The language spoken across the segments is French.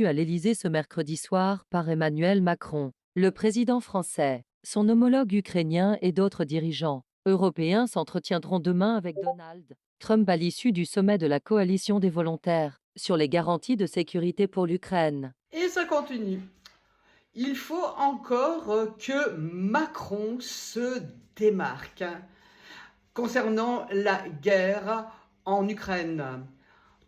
reçu à l'Élysée ce mercredi soir par Emmanuel Macron, le président français, son homologue ukrainien et d'autres dirigeants européens s'entretiendront demain avec Donald Trump à l'issue du sommet de la coalition des volontaires sur les garanties de sécurité pour l'Ukraine. Et ça continue. Il faut encore que Macron se démarque concernant la guerre en Ukraine.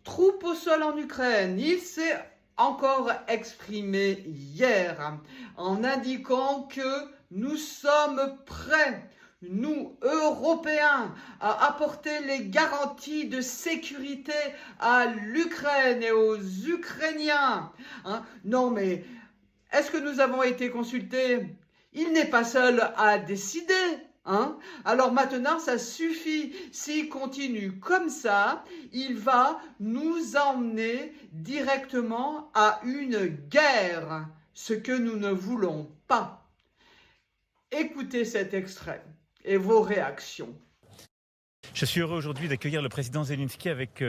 Troupes au sol en Ukraine, il s'est encore exprimé hier en indiquant que nous sommes prêts, nous, Européens, à apporter les garanties de sécurité à l'Ukraine et aux Ukrainiens. Non mais, est-ce que nous avons été consultés? Il n'est pas seul à décider. Alors maintenant, ça suffit. S'il continue comme ça, il va nous emmener directement à une guerre, ce que nous ne voulons pas. Écoutez cet extrait et vos réactions. Je suis heureux aujourd'hui d'accueillir le président Zelensky avec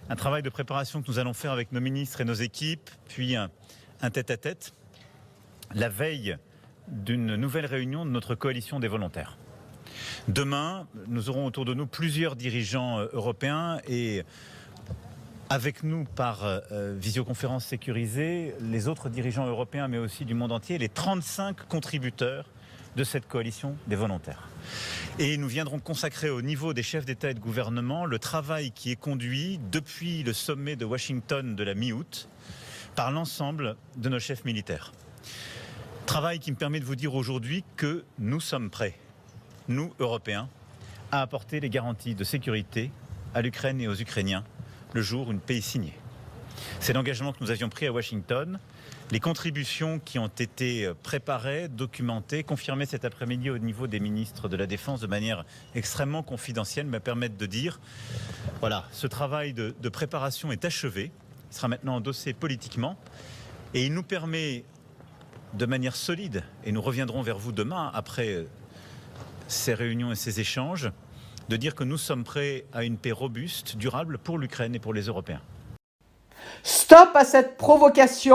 un travail de préparation que nous allons faire avec nos ministres et nos équipes, puis un tête-à-tête, la veille d'une nouvelle réunion de notre coalition des volontaires. Demain, nous aurons autour de nous plusieurs dirigeants européens et avec nous par visioconférence sécurisée, les autres dirigeants européens mais aussi du monde entier, les 35 contributeurs de cette coalition des volontaires. Et nous viendrons consacrer au niveau des chefs d'État et de gouvernement le travail qui est conduit depuis le sommet de Washington de la mi-août par l'ensemble de nos chefs militaires. Travail qui me permet de vous dire aujourd'hui que nous sommes prêts, nous, Européens, à apporter les garanties de sécurité à l'Ukraine et aux Ukrainiens le jour où une paix est signée. C'est l'engagement que nous avions pris à Washington. Les contributions qui ont été préparées, documentées, confirmées cet après-midi au niveau des ministres de la Défense de manière extrêmement confidentielle me permettent de dire, voilà, ce travail de préparation est achevé, il sera maintenant endossé politiquement et il nous permet de manière solide, et nous reviendrons vers vous demain après ces réunions et ces échanges, de dire que nous sommes prêts à une paix robuste, durable pour l'Ukraine et pour les Européens. Stop à cette provocation!